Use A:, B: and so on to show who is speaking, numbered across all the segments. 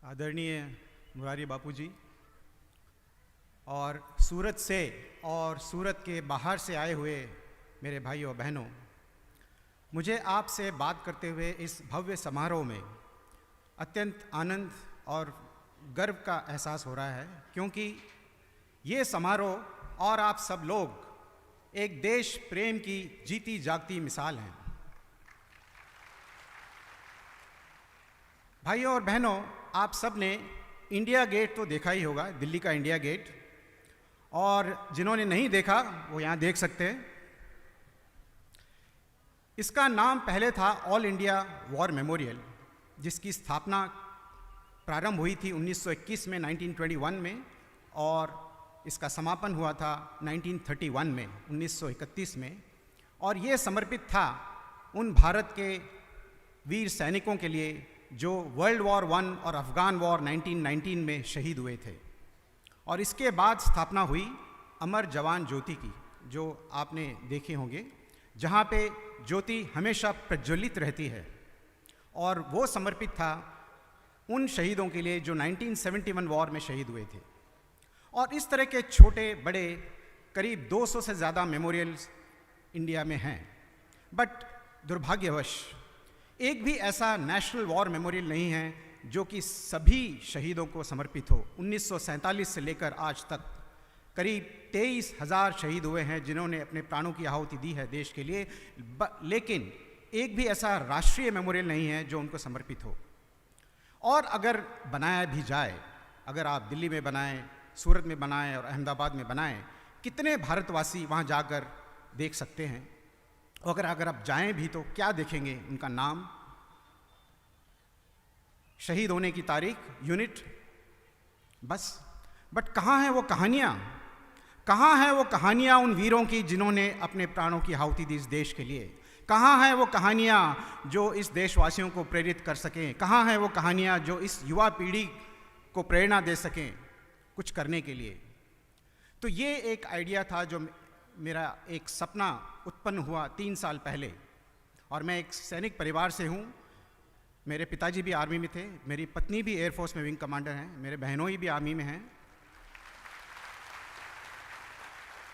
A: आदरणीय मुरारी बापू जी और सूरत से और सूरत के बाहर से आए हुए मेरे भाइयों बहनों, मुझे आपसे बात करते हुए इस भव्य समारोह में अत्यंत आनंद और गर्व का एहसास हो रहा है, क्योंकि ये समारोह और आप सब लोग एक देश प्रेम की जीती जागती मिसाल हैं। भाइयों और बहनों, आप सब ने इंडिया गेट तो देखा ही होगा, दिल्ली का इंडिया गेट, और जिन्होंने नहीं देखा वो यहाँ देख सकते हैं। इसका नाम पहले था ऑल इंडिया वॉर मेमोरियल, जिसकी स्थापना प्रारंभ हुई थी 1921 में, 1921 में, और इसका समापन हुआ था 1931 में, 1931 में। और ये समर्पित था उन भारत के वीर सैनिकों के लिए जो वर्ल्ड वॉर 1 और अफ़गान वॉर 1919 में शहीद हुए थे। और इसके बाद स्थापना हुई अमर जवान ज्योति की, जो आपने देखे होंगे, जहाँ पे ज्योति हमेशा प्रज्वलित रहती है, और वो समर्पित था उन शहीदों के लिए जो 1971 वॉर में शहीद हुए थे। और इस तरह के छोटे बड़े करीब 200 से ज़्यादा मेमोरियल्स इंडिया में हैं, बट दुर्भाग्यवश एक भी ऐसा नेशनल वॉर मेमोरियल नहीं है जो कि सभी शहीदों को समर्पित हो। 1947 से लेकर आज तक करीब 23,000 शहीद हुए हैं जिन्होंने अपने प्राणों की आहुति दी है देश के लिए, लेकिन एक भी ऐसा राष्ट्रीय मेमोरियल नहीं है जो उनको समर्पित हो। और अगर बनाया भी जाए, अगर आप दिल्ली में बनाएं, सूरत में बनाएं और अहमदाबाद में बनाएं, कितने भारतवासी वहाँ जाकर देख सकते हैं? अगर आप जाएं भी तो क्या देखेंगे? उनका नाम, शहीद होने की तारीख, यूनिट, बस। बट कहाँ है वो कहानियाँ? कहाँ है वो कहानियाँ उन वीरों की जिन्होंने अपने प्राणों की आहुति दी इस देश के लिए? कहाँ है वो कहानियाँ जो इस देशवासियों को प्रेरित कर सकें? कहाँ है वो कहानियाँ जो इस युवा पीढ़ी को प्रेरणा दे सकें कुछ करने के लिए? तो ये एक आइडिया था जो मेरा एक सपना उत्पन्न हुआ 3 साल पहले। और मैं एक सैनिक परिवार से हूँ। मेरे पिताजी भी आर्मी में थे, मेरी पत्नी भी एयरफोर्स में विंग कमांडर हैं, मेरे बहनों ही भी आर्मी में हैं।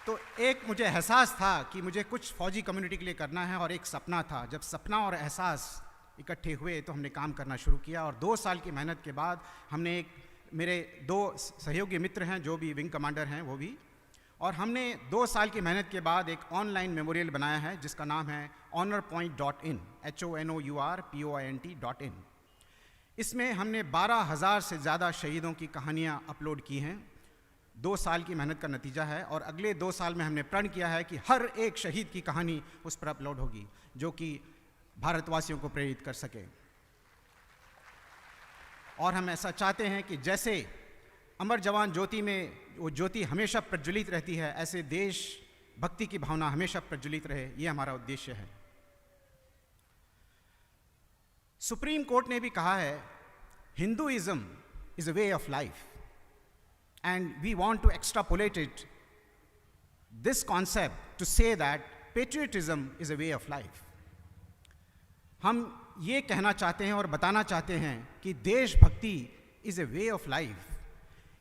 A: तो एक मुझे एहसास था कि मुझे कुछ फौजी कम्युनिटी के लिए करना है, और एक सपना था। जब सपना और एहसास इकट्ठे हुए तो हमने काम करना शुरू किया, और 2 साल की मेहनत के बाद हमने मेरे 2 सहयोगी मित्र हैं जो भी विंग कमांडर हैं वो भी, और हमने 2 साल की मेहनत के बाद एक ऑनलाइन मेमोरियल बनाया है जिसका नाम है honorpoint.in, HONOURPOINT.in। इसमें हमने 12,000 से ज़्यादा शहीदों की कहानियाँ अपलोड की हैं। 2 साल की मेहनत का नतीजा है, और अगले 2 साल में हमने प्रण किया है कि हर एक शहीद की कहानी उस पर अपलोड होगी, जो कि भारतवासियों को प्रेरित कर सके। और हम ऐसा चाहते हैं कि जैसे अमर जवान ज्योति में वो ज्योति हमेशा प्रज्वलित रहती है, ऐसे देश भक्ति की भावना हमेशा प्रज्वलित रहे, ये हमारा उद्देश्य है। सुप्रीम कोर्ट ने भी कहा है, Hinduism is a way of life, and we want to extrapolate it this concept to say that patriotism is a way of life. हम ये कहना चाहते हैं और बताना चाहते हैं कि देशभक्ति is a way of life.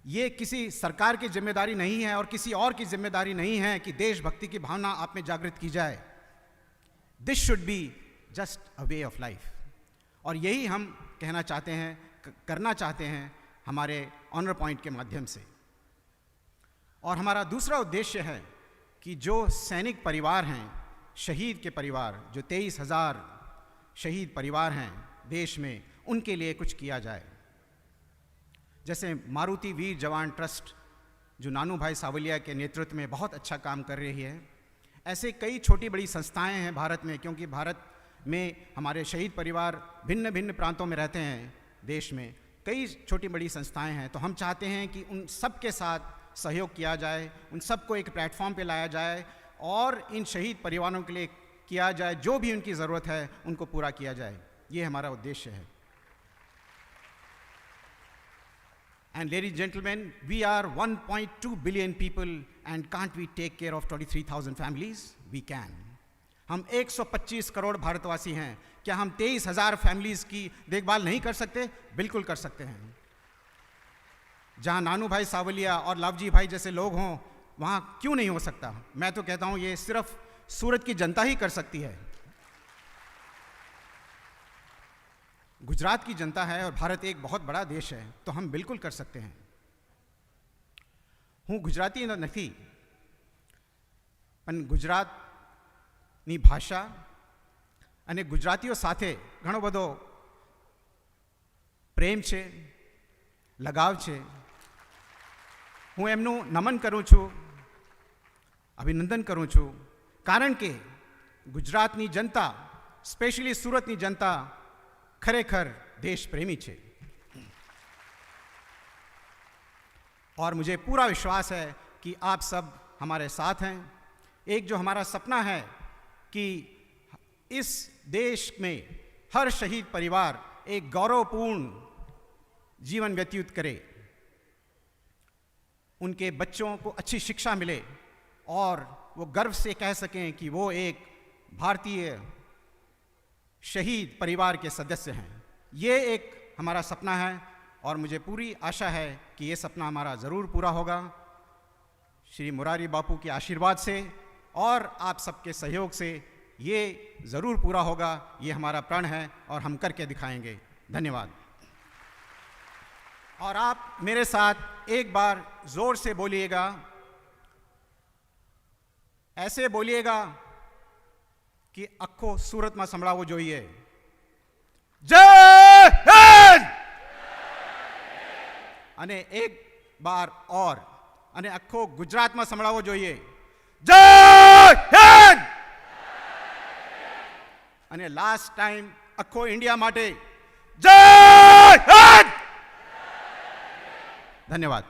A: ये किसी सरकार की जिम्मेदारी नहीं है और किसी और की जिम्मेदारी नहीं है कि देशभक्ति की भावना आप में जागृत की जाए। This should be just a way of life. और यही हम कहना चाहते हैं, करना चाहते हैं हमारे ऑनर पॉइंट के माध्यम से। और हमारा दूसरा उद्देश्य है कि जो सैनिक परिवार हैं, शहीद के परिवार, जो 23,000 शहीद परिवार हैं देश में, उनके लिए कुछ किया जाए। जैसे मारुति वीर जवान ट्रस्ट, जो नानू भाई सावलिया के नेतृत्व में बहुत अच्छा काम कर रही है, ऐसे कई छोटी बड़ी संस्थाएं हैं भारत में, क्योंकि भारत में हमारे शहीद परिवार भिन्न भिन्न प्रांतों में रहते हैं देश में, कई छोटी बड़ी संस्थाएं हैं। तो हम चाहते हैं कि उन सब के साथ सहयोग किया जाए, उन सबको एक प्लेटफॉर्म पे लाया जाए, और इन शहीद परिवारों के लिए किया जाए जो भी उनकी ज़रूरत है, उनको पूरा किया जाए। ये हमारा उद्देश्य है। And ladies and gentlemen, we are 1.2 billion people, and can't we take care of 23,000 families? We can. हम 125 करोड़ भारतवासी हैं, क्या हम 23,000 फैमिलीज़ की देखभाल नहीं कर सकते? बिल्कुल कर सकते हैं। जहाँ नानू भाई सावलिया और लवजी भाई जैसे लोग हों, वहाँ क्यों नहीं हो सकता? मैं तो कहता हूँ ये सिर्फ सूरत की जनता ही कर सकती है। गुजरात की जनता है और भारत एक बहुत बड़ा देश है, तो हम बिल्कुल कर सकते हैं। હું ગુજરાતી નથી, પણ ગુજરાતની ભાષા અને ગુજરાતીઓ સાથે ઘણો બધો પ્રેમ છે, લગાવ છે. હું એમનું નમન કરું છું, અભિનંદન કરું છું, કારણ કે ગુજરાતની જનતા, સ્પેશિયલી સુરતની જનતા ખરેખર દેશ પ્રેમી છે. और मुझे पूरा विश्वास है कि आप सब हमारे साथ हैं. एक जो हमारा सपना है कि इस देश में हर शहीद परिवार एक गौरवपूर्ण जीवन व्यतीत करे, उनके बच्चों को अच्छी शिक्षा मिले और वो गर्व से कह सकें कि वो एक भारतीय शहीद परिवार के सदस्य हैं. ये एक हमारा सपना है और मुझे पूरी आशा है कि ये सपना हमारा ज़रूर पूरा होगा. श्री मुरारी बापू के आशीर्वाद से और आप सबके सहयोग से ये ज़रूर पूरा होगा. ये हमारा प्रण है और हम करके दिखाएंगे. धन्यवाद. और आप मेरे साथ एक बार ज़ोर से बोलिएगा, ऐसे बोलिएगा कि अखो सूरत में संभळावो जोईए. जय हिंद. અને એક બાર ઓર અને આખો ગુજરાતમાં સંભળાવવો જોઈએ. જય હિન્દ. અને લાસ્ટ ટાઈમ આખો ઇન્ડિયા માટે જય હિન્દ. ધન્યવાદ.